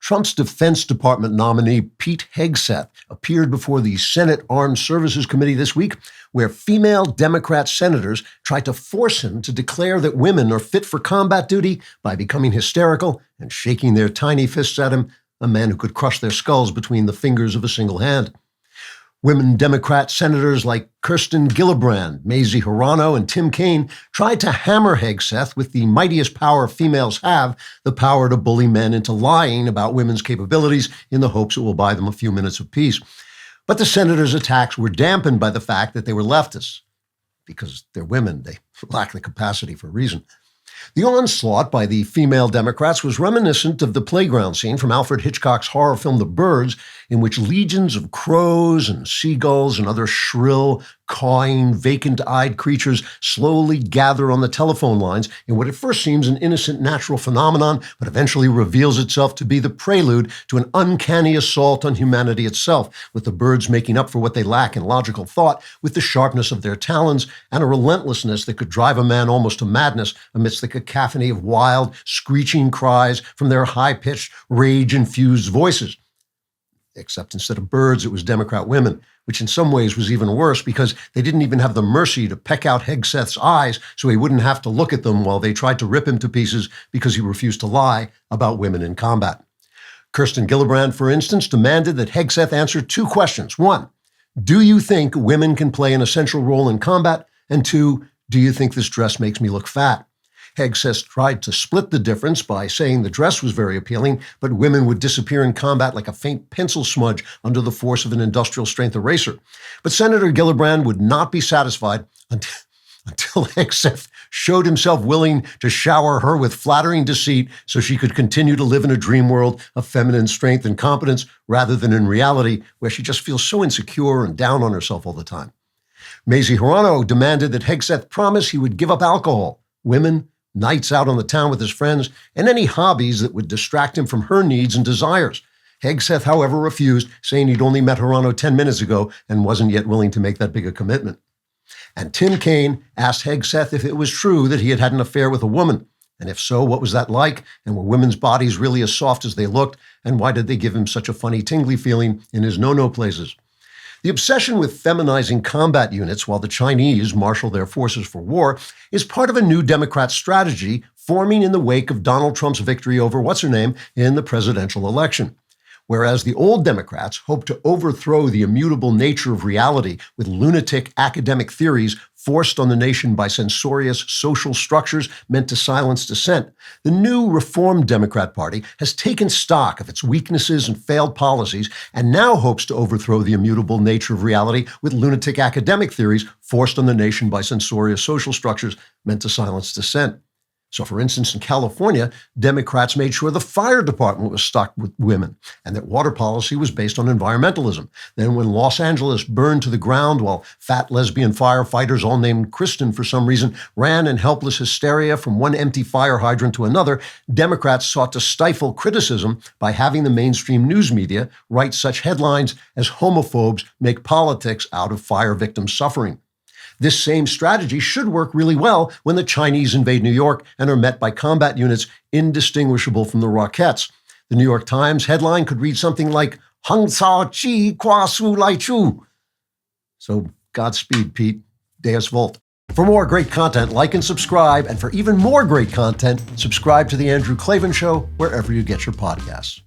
Trump's Defense Department nominee, Pete Hegseth, appeared before the Senate Armed Services Committee this week, where female Democrat senators tried to force him to declare that women are fit for combat duty by becoming hysterical and shaking their tiny fists at him, a man who could crush their skulls between the fingers of a single hand. Women Democrat senators like Kirsten Gillibrand, Mazie Hirono, and Tim Kaine tried to hammer Hegseth with the mightiest power females have, the power to bully men into lying about women's capabilities in the hopes it will buy them a few minutes of peace. But the senators' attacks were dampened by the fact that they were leftists. Because they're women, they lack the capacity for reason. The onslaught by the female Democrats was reminiscent of the playground scene from Alfred Hitchcock's horror film The Birds, in which legions of crows and seagulls and other shrill, cawing, vacant-eyed creatures slowly gather on the telephone lines in what at first seems an innocent natural phenomenon, but eventually reveals itself to be the prelude to an uncanny assault on humanity itself, with the birds making up for what they lack in logical thought with the sharpness of their talons and a relentlessness that could drive a man almost to madness amidst the cacophony of wild, screeching cries from their high-pitched, rage-infused voices. Except instead of birds, it was Democrat women, which in some ways was even worse because they didn't even have the mercy to peck out Hegseth's eyes so he wouldn't have to look at them while they tried to rip him to pieces because he refused to lie about women in combat. Kirsten Gillibrand, for instance, demanded that Hegseth answer two questions. One, do you think women can play an essential role in combat? And two, do you think this dress makes me look fat? Hegseth tried to split the difference by saying the dress was very appealing, but women would disappear in combat like a faint pencil smudge under the force of an industrial-strength eraser. But Senator Gillibrand would not be satisfied until Hegseth showed himself willing to shower her with flattering deceit so she could continue to live in a dream world of feminine strength and competence rather than in reality where she just feels so insecure and down on herself all the time. Mazie Hirono demanded that Hegseth promise he would give up alcohol, women, nights out on the town with his friends, and any hobbies that would distract him from her needs and desires. Hegseth, however, refused, saying he'd only met Hirono 10 minutes ago and wasn't yet willing to make that big a commitment. And Tim Kaine asked Hegseth if it was true that he had had an affair with a woman, and if so, what was that like, and were women's bodies really as soft as they looked, and why did they give him such a funny tingly feeling in his no-no places? The obsession with feminizing combat units while the Chinese marshal their forces for war is part of a new Democrat strategy forming in the wake of Donald Trump's victory over what's-her-name in the presidential election. Whereas the old Democrats hoped to overthrow the immutable nature of reality with lunatic academic theories forced on the nation by censorious social structures meant to silence dissent, the new Reformed Democrat Party has taken stock of its weaknesses and failed policies and now hopes to overthrow the immutable nature of reality with lunatic academic theories forced on the nation by censorious social structures meant to silence dissent. So, for instance, in California, Democrats made sure the fire department was stocked with women and that water policy was based on environmentalism. Then when Los Angeles burned to the ground while fat lesbian firefighters, all named Kristen for some reason, ran in helpless hysteria from one empty fire hydrant to another, Democrats sought to stifle criticism by having the mainstream news media write such headlines as homophobes make politics out of fire victims' suffering. This same strategy should work really well when the Chinese invade New York and are met by combat units indistinguishable from the Rockettes. The New York Times headline could read something like, Hung Cao Chi Kwa Su Lai Chu. So Godspeed, Pete. Deus Volt. For more great content, like and subscribe. And for even more great content, subscribe to The Andrew Klavan Show wherever you get your podcasts.